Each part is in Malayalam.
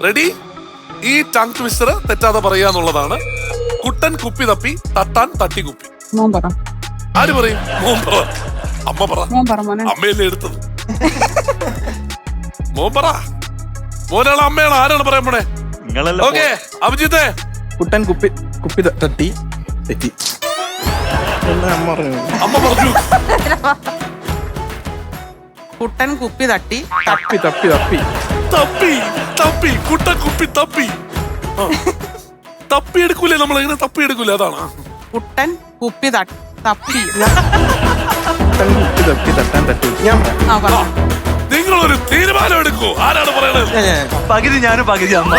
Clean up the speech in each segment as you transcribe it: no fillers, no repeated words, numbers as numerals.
റെഡി? ഈ ടങ് ട്വിസ്റ്റർ തെറ്റാതെ പറയാന്നുള്ളതാണ്. കുട്ടൻ കുപ്പി തപ്പി തട്ടാൻ തട്ടി കുപ്പി. ആര് പറയും? മോൻ പറ. അമ്മ പറ. അമ്മയല്ലേ എടുത്തത്. മോൻ പറ. മോനാണ് അമ്മയാണ്? ആരാണ് പറയാൻ പോണേ? ഓക്കെ അഭിജിത്തെ. കുട്ടൻ കുപ്പി തട്ടി തെറ്റി. അമ്മ പറഞ്ഞു. കുട്ടൻ കുപ്പി തട്ടി തപ്പി തപ്പി തപ്പി തപ്പി തപ്പി കുട്ടൻ കുപ്പി തപ്പി. തപ്പി എടുക്കൂലേ നമ്മൾ? എങ്ങനെ തപ്പി എടുക്കൂലേ? അതാണ് കുട്ടൻ കുപ്പി തപ്പി. കുട്ടൻ കുപ്പി തപ്പി തട്ടാൻ തട്ടി. ഞാൻ നിങ്ങളൊരു തീരുമാനം എടുക്കൂ. ആരാണ് പറയണത്? പകുതി ഞാനും പകുതി അമ്മ.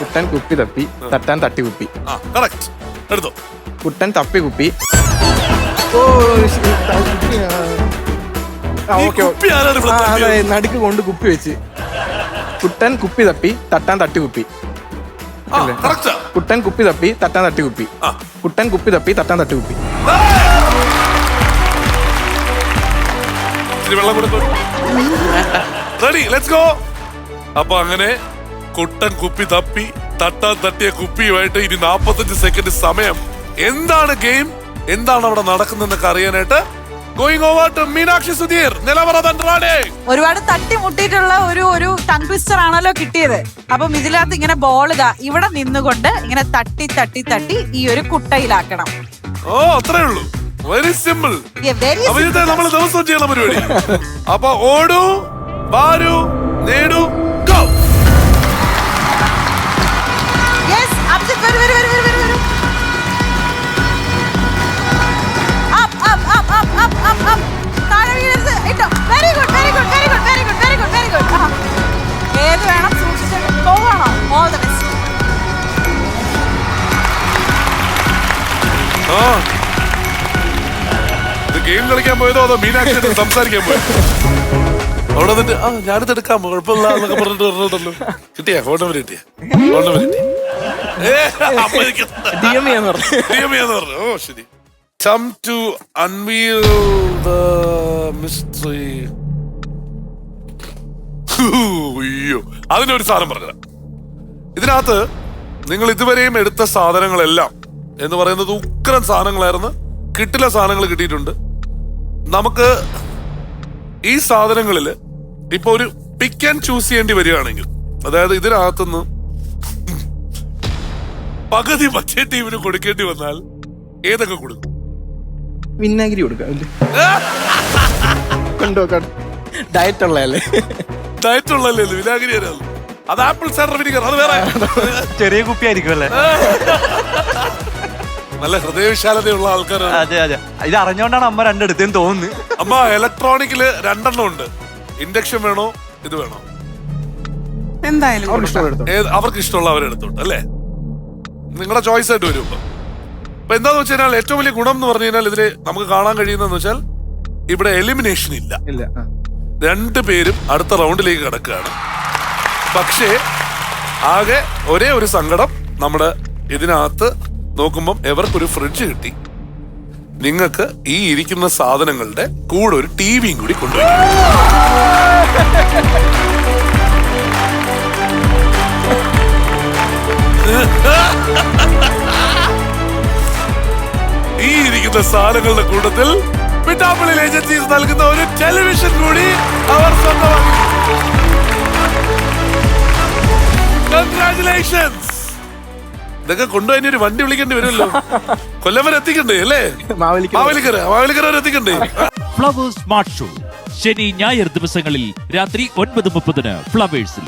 കുട്ടൻ കുപ്പി തപ്പി തട്ടാൻ തട്ടി കുപ്പി. കറക്റ്റ്. എടുത്തോ. കുട്ടൻ തപ്പി കുപ്പി. നടുക്ക് കൊണ്ട് കുപ്പി വെച്ച്. കുട്ടൻ കുപ്പി തപ്പി തട്ടാൻ തട്ടി കുപ്പി. കുട്ടൻ കുപ്പി തപ്പി തട്ടാൻ തട്ടി കുപ്പി. കുട്ടൻ കുപ്പി തപ്പി തട്ടാൻ തട്ടി കുപ്പി. Ready, let's go. അപ്പൊ അങ്ങനെ കുട്ടൻ കുപ്പി തപ്പി തട്ടാൻ തട്ടിയ കുപ്പിയുമായിട്ട് ഇനി 45 സെക്കൻഡ് സമയം. എന്താണ് ഗെയിം, എന്താണ് അവിടെ നടക്കുന്നതെന്നൊക്കെ അറിയാനായിട്ട് going over to Meenakshi Sudheer. ഒരുപാട് തട്ടിമുട്ടിയിട്ടുള്ള ഒരു ടങ് ട്വിസ്റ്റർ ആണല്ലോ കിട്ടിയത്. അപ്പം ഇതിനകത്ത് ഇങ്ങനെ ബോൾ ഇവിടെ നിന്നുകൊണ്ട് ഇങ്ങനെ തട്ടി തട്ടി തട്ടി ഈ ഒരു കുട്ടയിലാക്കണം. ഓ അത്രേ ഉള്ളൂ. Very simple. നമ്മൾ ദിവസം ചെയ്യണ പരിപാടി. അപ്പൊ ഓടൂ, വാരൂ, നേടൂ, ഗോ. ഏത് വേണം സൂക്ഷിച്ചിട്ട് പോകണം. All the best. ഗെയിം കളിക്കാൻ പോയതോ അതോ മീനാക്ഷി സംസാരിക്കാൻ പോയോ? അവിടെ വന്നിട്ട് ഞാനിത് എടുക്കാം കുഴപ്പമില്ല എന്നൊക്കെ പറഞ്ഞിട്ട് കിട്ടിയാ? ഫോൺ നമ്പർ കിട്ടിയ? ഫോൺ നമ്പർ കിട്ടിയ? ഓ ശരി. Come to unveil the mystery. അയ്യോ, അതിനൊരു സാധനം പറഞ്ഞ. ഇതിനകത്ത് നിങ്ങൾ ഇതുവരെയും എടുത്ത സാധനങ്ങളെല്ലാം എന്ന് പറയുന്നത് ഉഗ്രൻ സാധനങ്ങളായിരുന്നു. കിട്ടില്ല സാധനങ്ങൾ കിട്ടിയിട്ടുണ്ട്. നമുക്ക് ഈ സാധനങ്ങളില് ഇപ്പൊ ഒരു പിക്ക് ആൻഡ് ചൂസ് ചെയ്യേണ്ടി വരികയാണെങ്കിൽ, അതായത് ഇതിനകത്തുനിന്ന് പകുതി മറ്റേ ടീമിന് കൊടുക്കേണ്ടി വന്നാൽ ഏതൊക്കെ കൊടുക്കും? വിനാഗിരി കൊടുക്കാം. ഡയറ്റ് ഉള്ളതല്ലേ? ഡയറ്റ് ഉള്ളല്ലേ വിനാഗിരി? അത് ആപ്പിൾ സൈഡർ വിനിഗർ. അത് വേറെ ചെറിയ കുപ്പി ആയിരിക്കും അല്ലേ? നല്ല ഹൃദയവിശാലതയുള്ള ആൾക്കാരാണ്. അതെ അതെ, ഇത് അറിഞ്ഞോണ്ടാണ് അമ്മ രണ്ടെടുത്തേന്ന് തോന്നുന്നു. അമ്മ ഇലക്ട്രോണിക്കില് 2 എണ്ണം ഉണ്ട്. ഇൻഡക്ഷൻ വേണോ ഇത് വേണോ? എന്തായാലും അവർക്ക് ഇഷ്ടമുള്ള അവരെടുത്തോട്ട് അല്ലേ? നിങ്ങളുടെ ചോയ്സ് ആയിട്ട് വരും. അപ്പൊ എന്താന്ന് വെച്ച് കഴിഞ്ഞാൽ ഏറ്റവും വലിയ ഗുണം എന്ന് പറഞ്ഞു കഴിഞ്ഞാൽ ഇതില് നമുക്ക് കാണാൻ കഴിയുന്നതെന്ന് വെച്ചാൽ ഇവിടെ എലിമിനേഷൻ ഇല്ല. 2 പേരും അടുത്ത റൗണ്ടിലേക്ക് കിടക്കുകയാണ്. പക്ഷേ ആകെ ഒരേ ഒരു സങ്കടം, നമ്മുടെ ഇതിനകത്ത് നോക്കുമ്പം എവർക്കൊരു ഫ്രിഡ്ജ് കിട്ടി. നിങ്ങൾക്ക് ഈ ഇരിക്കുന്ന സാധനങ്ങളുടെ കൂടെ ഒരു ടിവിയും കൂടി കൊണ്ടുപോയി. ഈ ഇരിക്കുന്ന സാധനങ്ങളുടെ കൂട്ടത്തിൽ പിട്ടാപ്പള്ളി ഏജൻസീസ് നൽകുന്ന ഒരു ടെലിവിഷൻ കൂടി അവർ സ്വന്തമാക്കി. കൺഗ്രാറ്റുലേഷൻസ്. ഇതൊക്കെ കൊണ്ടുപോയി ഒരു വണ്ടി വിളിക്കേണ്ടി വരുമല്ലോ. കൊല്ലം വരെ എത്തിക്കണ്ടേ അല്ലേ? മാവേലിക്കര വരെ എത്തിക്കണ്ടേ? ഫ്ലവേഴ്സ് സ്മാർട്ട് ഷോ ശനി ഞായർ ദിവസങ്ങളിൽ രാത്രി 9:30 ഫ്ലവേഴ്സിൽ.